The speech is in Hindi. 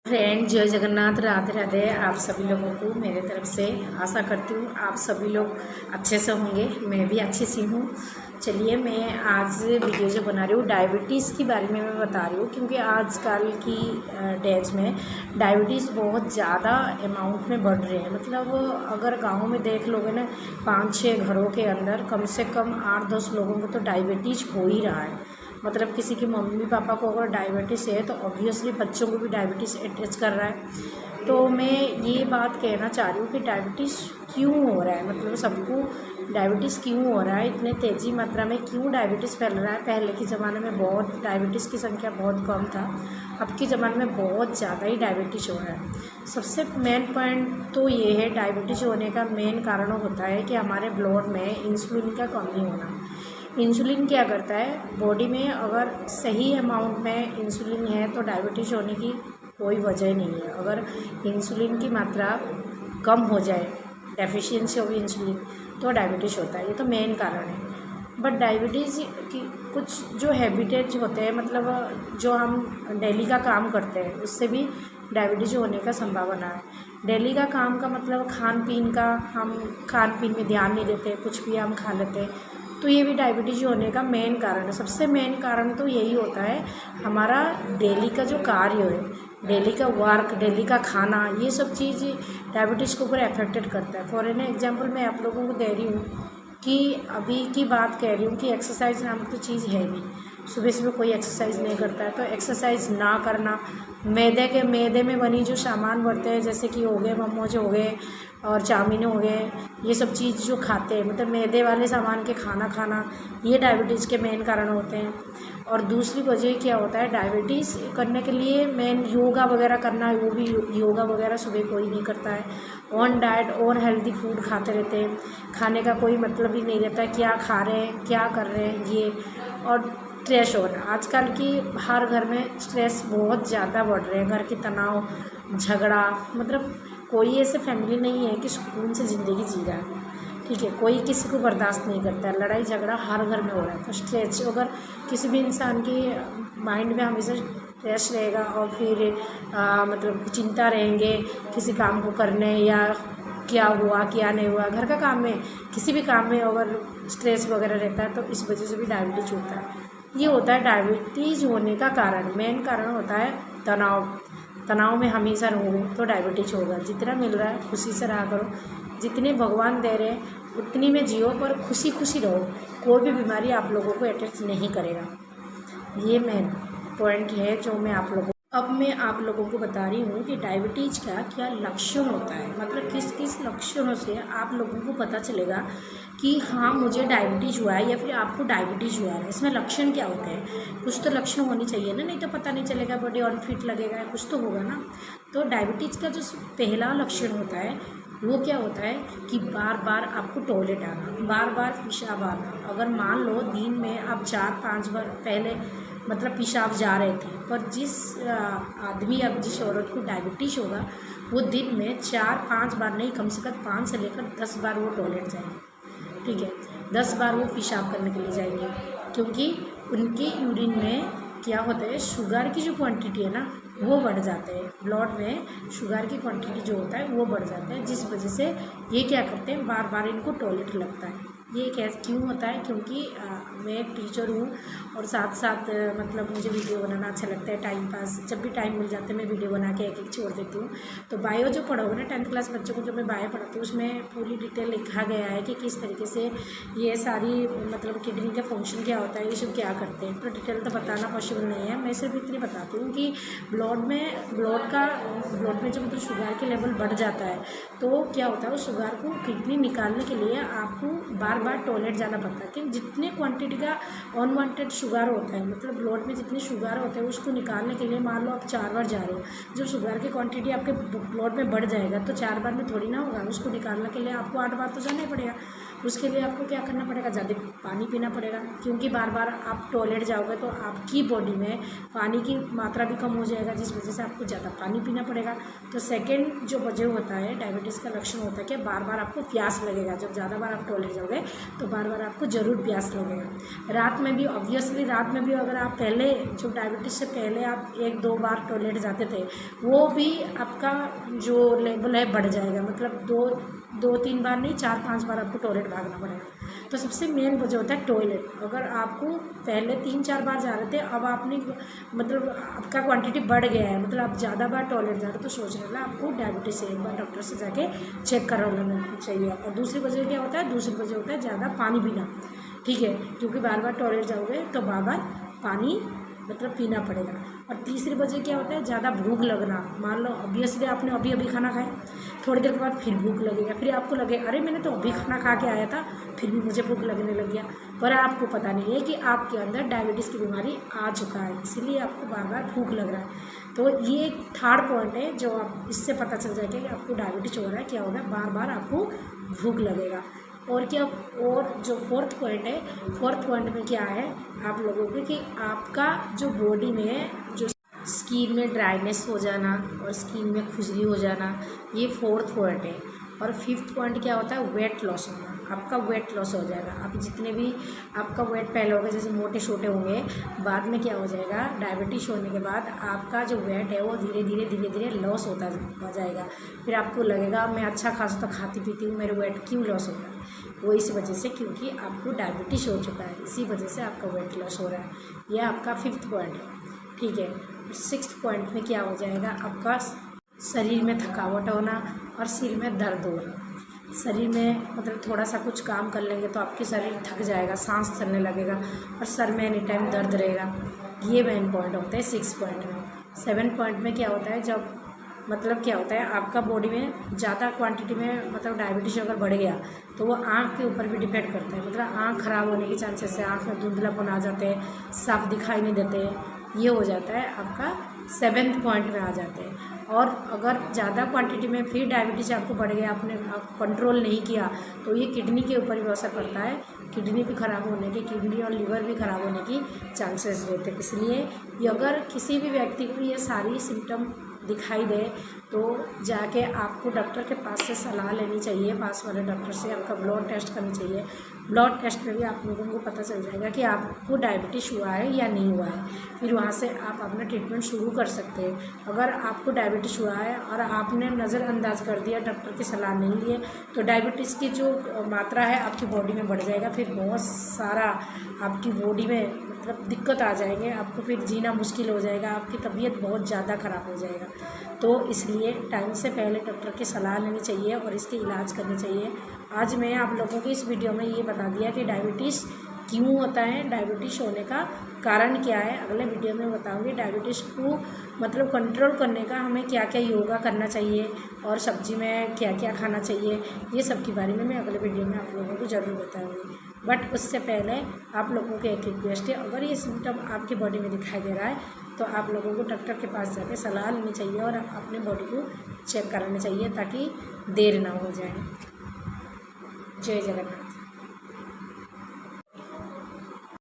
फ्रेंड जय जगन्नाथ, राधे राधे। आप सभी लोगों को मेरे तरफ से आशा करती हूँ आप सभी लोग अच्छे से होंगे। मैं भी अच्छी सी हूँ। चलिए, मैं आज वीडियो जो बना रही हूँ डायबिटीज़ के बारे में मैं बता रही हूँ, क्योंकि आजकल की डेज में डायबिटीज़ बहुत ज़्यादा अमाउंट में बढ़ रहे हैं। मतलब अगर गाँव में देख लोगे ना, 5-6 घरों के अंदर कम से कम 8-10 लोगों को तो डायबिटीज़ हो ही रहा है। मतलब किसी की मम्मी पापा को अगर डायबिटीज़ है तो ऑब्वियसली बच्चों को भी डायबिटीज़ अटैच कर रहा है। तो मैं ये बात कहना चाह रही हूँ कि डायबिटीज़ क्यों हो रहा है, मतलब सबको डायबिटीज़ क्यों हो रहा है, इतने तेज़ी मात्रा में क्यों डायबिटीज़ फैल रहा है। पहले के ज़माने में बहुत डायबिटीज़ की संख्या बहुत कम था, अब के ज़माने में बहुत ज़्यादा ही डायबिटीज़ हो रहा है। सबसे मेन पॉइंट तो ये है, डायबिटीज़ होने का मेन कारण होता है कि हमारे ब्लड में इंसुलिन का कमी होना। इंसुलिन क्या करता है बॉडी में, अगर सही अमाउंट में इंसुलिन है तो डायबिटीज़ होने की कोई वजह नहीं है। अगर इंसुलिन की मात्रा कम हो जाए, डेफिशिएंसी ऑफ इंसुलिन, तो डायबिटीज़ होता है। ये तो मेन कारण है। बट डायबिटीज़ की कुछ जो हैबिटेज होते हैं, मतलब जो हम डेली का काम करते हैं, उससे भी डायबिटीज़ होने का संभावना है। डेली का काम का मतलब खान पीन का, हम खान पीन में ध्यान नहीं देते, कुछ भी हम खा लेते हैं, तो ये भी डायबिटीज़ होने का मेन कारण है। सबसे मेन कारण तो यही होता है, हमारा डेली का जो कार्य है, डेली का वर्क, डेली का खाना, ये सब चीज़ डायबिटीज़ के ऊपर अफेक्टेड करता है। फॉर एन एग्जांपल मैं आप लोगों को दे रही हूँ कि अभी की बात कह रही हूँ कि एक्सरसाइज नामक तो चीज़ है नहीं। सुबह सुबह कोई एक्सरसाइज नहीं करता है, तो एक्सरसाइज ना करना, मैदे में बनी जो सामान बनते हैं, जैसे कि हो गए मोमोज हो गए और चाउमीन हो गए, ये सब चीज़ जो खाते हैं, मतलब मैदे वाले सामान के खाना, ये डायबिटीज़ के मेन कारण होते हैं। और दूसरी वजह क्या होता है, डायबिटीज़ करने के लिए मेन योगा वगैरह करना है, वो भी योगा वगैरह सुबह कोई नहीं करता है। ऑन डाइट और हेल्दी फूड खाते रहते हैं, खाने का कोई मतलब ही नहीं रहता है, क्या खा रहे हैं क्या कर रहे हैं ये। और स्ट्रेस हो रहा है आजकल की हर घर में, स्ट्रेस बहुत ज़्यादा बढ़ रहे हैं, घर की तनाव, झगड़ा, मतलब कोई ऐसे फैमिली नहीं है कि सुकून से ज़िंदगी जी रहा है। ठीक है, कोई किसी को बर्दाश्त नहीं करता है, लड़ाई झगड़ा हर घर में हो रहा है। तो स्ट्रेस, अगर किसी भी इंसान की माइंड में हमेशा स्ट्रेस रहेगा और फिर मतलब चिंता रहेंगे किसी काम को करने, या क्या हुआ क्या नहीं हुआ, घर का काम में, किसी भी काम में अगर स्ट्रेस वगैरह रहता है तो इस वजह से भी डायबिटीज़ होता है। ये होता है डायबिटीज़ होने का कारण। मेन कारण होता है तनाव में हमेशा रहोगे तो डायबिटीज़ होगा। जितना मिल रहा है खुशी से रहा करो, जितने भगवान दे रहे हैं उतनी में जियो, पर खुशी खुशी रहो। कोई भी बीमारी आप लोगों को अटैच नहीं करेगा। ये मेन पॉइंट है जो मैं आप लोगों को बता रही हूँ कि डायबिटीज़ का क्या लक्षण होता है, मतलब किस किस लक्षणों से आप लोगों को पता चलेगा कि हाँ मुझे डायबिटीज़ हुआ है, या फिर आपको डायबिटीज़ हुआ है। इसमें लक्षण क्या होते हैं, कुछ तो लक्षण होनी चाहिए ना, नहीं तो पता नहीं चलेगा, बॉडी अनफिट लगेगा, कुछ तो होगा ना। तो डायबिटीज़ का जो पहला लक्षण होता है वो क्या होता है कि बार बार आपको टॉयलेट आना, बार बार पेशाब आना। अगर मान लो दिन में आप 4-5 बार, पहले मतलब पेशाब जा रहे थे, पर जिस आदमी, अब जिस औरत को डायबिटीज़ होगा, वो दिन में 4-5 बार नहीं, कम से कम 5 से लेकर 10 बार वो टॉयलेट जाएंगे। ठीक है, 10 बार वो पेशाब करने के लिए जाएंगे, क्योंकि उनके यूरिन में क्या होता है, शुगर की जो क्वांटिटी है ना वो बढ़ जाते हैं। ब्लड में शुगर की क्वांटिटी जो होता है वो बढ़ जाता है, जिस वजह से ये क्या करते हैं, बार बार इनको टॉयलेट लगता है। ये कैसे क्यों होता है, क्योंकि मैं एक टीचर हूँ और साथ साथ मतलब मुझे वीडियो बनाना अच्छा लगता है, टाइम पास, जब भी टाइम मिल जाता है मैं वीडियो बना के एक छोड़ देती हूँ। तो बायो जो पढ़ोगे ना 10th क्लास बच्चों को, जो मैं बायो पढ़ाती हूँ, उसमें पूरी डिटेल लिखा गया है कि किस तरीके से ये सारी, मतलब किडनी का फंक्शन क्या होता है, ये सब क्या करते हैं। तो डिटेल तो बताना पॉसिबल नहीं है, मैं सिर्फ इतनी बताती हूँ कि ब्लड में जो मतलब शुगर के लेवल बढ़ जाता है, तो क्या होता है, उस शुगर को किडनी निकालने के लिए आपको बार बार टॉयलेट जाना पड़ता है। कि जितने क्वांटिटी का अनवांटेड शुगर होता है, मतलब ब्लड में जितने शुगर होते हैं उसको निकालने के लिए, मान लो आप 4 बार जा रहे हो, जब शुगर की क्वांटिटी आपके ब्लड में बढ़ जाएगा तो 4 बार में थोड़ी ना होगा, उसको निकालने के लिए आपको 8 बार तो जाना ही पड़ेगा। उसके लिए आपको क्या करना पड़ेगा, ज़्यादा पानी पीना पड़ेगा, क्योंकि बार बार आप टॉयलेट जाओगे तो आपकी बॉडी में पानी की मात्रा भी कम हो जाएगा, जिस वजह से आपको ज़्यादा पानी पीना पड़ेगा। तो सेकेंड जो वजह होता है डायबिटीज़ का लक्षण होता है कि बार बार आपको प्यास लगेगा। जब ज़्यादा बार आप टॉयलेट जाओगे तो बार बार आपको ज़रूर प्यास लगेगा। रात में भी ऑब्वियसली, रात में भी अगर आप पहले जो डायबिटीज़ से पहले आप 1-2 बार टॉयलेट जाते थे, वो भी आपका जो लेवल है बढ़ जाएगा, मतलब 2-3 बार नहीं, 4-5 बार आपको टॉयलेट भागना पड़ेगा। तो सबसे मेन वजह होता है टॉयलेट। अगर आपको पहले 3-4 बार जा रहे थे, अब आपने मतलब आपका क्वांटिटी बढ़ गया है, मतलब आप ज़्यादा बार टॉयलेट जा रहे हो, तो सोच लेना आपको डायबिटीज़ है। एक बार डॉक्टर से जाके चेक करा लेना चाहिए। और दूसरी वजह क्या होता है, दूसरी वजह होता है ज़्यादा पानी पीना, ठीक है, क्योंकि बार बार टॉयलेट जाओगे तो बार बार पानी मतलब पीना पड़ेगा। और तीसरी वजह क्या होता है, ज़्यादा भूख लगना। मान लो ऑब्वियसली आपने अभी अभी खाना खाया, थोड़ी देर के बाद फिर भूख लगेगा, फिर आपको लगे अरे मैंने तो अभी खाना खा के आया था, फिर भी मुझे भूख लगने लग गया, पर आपको पता नहीं है कि आपके अंदर डायबिटीज़ की बीमारी आ चुका है, इसीलिए आपको बार बार भूख लग रहा है। तो ये एक थर्ड पॉइंट है जो आप इससे पता चल जाएगा कि आपको डायबिटीज़ हो रहा है। क्या होगा, बार बार आपको भूख लगेगा। और क्या, और जो फोर्थ पॉइंट है, फोर्थ पॉइंट में क्या है आप लोगों को कि आपका जो बॉडी में जो स्किन में ड्राइनेस हो जाना और स्किन में खुजली हो जाना, ये फोर्थ पॉइंट है। और फिफ्थ पॉइंट क्या होता है, वेट लॉस होना। आपका वेट लॉस हो जाएगा। आप जितने भी आपका वेट पहले होगा, जैसे मोटे छोटे होंगे, बाद में क्या हो जाएगा, डायबिटीज़ होने के बाद आपका जो वेट है वो धीरे धीरे लॉस होता जाएगा। फिर आपको लगेगा मैं अच्छा खासा तो खाती पीती हूँ, मेरे वेट क्यों लॉस होता है, वो इस वजह से क्योंकि आपको डायबिटीज़ हो चुका है, इसी वजह से आपका वेट लॉस हो रहा है। यह आपका फिफ्थ पॉइंट है, ठीक है। सिक्स्थ पॉइंट में क्या हो जाएगा, आपका शरीर में थकावट होना और सिर में दर्द होना। शरीर में मतलब थोड़ा सा कुछ काम कर लेंगे तो आपके शरीर थक जाएगा, सांस चलने लगेगा और सर में एनी टाइम दर्द रहेगा। ये मेन पॉइंट होता है 6 पॉइंट में। 7 पॉइंट में क्या होता है, जब मतलब क्या होता है आपका बॉडी में ज़्यादा क्वांटिटी में मतलब डायबिटीज़ अगर बढ़ गया तो वो आँख के ऊपर भी डिपेंड करता है, मतलब आँख ख़राब होने के चांसेस है, आँख में धुंधलापन आ जाते हैं, साफ दिखाई नहीं देते, ये हो जाता है आपका 7th पॉइंट में आ जाते हैं। और अगर ज़्यादा क्वांटिटी में फिर डायबिटीज़ आपको बढ़ गया, आपने कंट्रोल नहीं किया, तो ये किडनी के ऊपर भी असर पड़ता है, किडनी भी ख़राब होने की, किडनी और लीवर भी ख़राब होने की चांसेस रहते हैं। इसलिए ये अगर किसी भी व्यक्ति को ये सारी सिम्टम दिखाई दे तो जाके आपको डॉक्टर के पास से सलाह लेनी चाहिए, पास वाले डॉक्टर से आपका ब्लड टेस्ट करनी चाहिए। ब्लड टेस्ट में भी आप लोगों को पता चल जाएगा कि आपको डायबिटीज़ हुआ है या नहीं हुआ है, फिर वहाँ से आप अपना ट्रीटमेंट शुरू कर सकते हैं। अगर आपको डायबिटीज़ हुआ है और आपने नज़रअंदाज कर दिया, डॉक्टर की सलाह नहीं लिए, तो डायबिटीज़ की जो मात्रा है आपकी बॉडी में बढ़ जाएगा, फिर बहुत सारा आपकी बॉडी में मतलब दिक्कत आ जाएंगे, आपको फिर जीना मुश्किल हो जाएगा, आपकी तबीयत बहुत ज़्यादा ख़राब हो जाएगा। तो इसलिए टाइम से पहले डॉक्टर की सलाह लेनी चाहिए और इसके इलाज करनी चाहिए। आज मैं आप लोगों को इस वीडियो में ये बता दिया कि डायबिटीज़ क्यों होता है, डायबिटीज़ होने का कारण क्या है। अगले वीडियो में बताऊंगी डायबिटीज़ को मतलब कंट्रोल करने का हमें क्या क्या योगा करना चाहिए और सब्जी में क्या क्या खाना चाहिए, ये सब के बारे में मैं अगले वीडियो में आप लोगों को ज़रूर बताऊंगी। बट उससे पहले आप लोगों को एक रिक्वेस्ट है, अगर ये सिम्टम आपकी बॉडी में दिखाई दे रहा है तो आप लोगों को डॉक्टर के पास जाकर सलाह लेनी चाहिए और अपने बॉडी को चेक कराना चाहिए ताकि देर ना हो जाए। जय जगन्नाथ।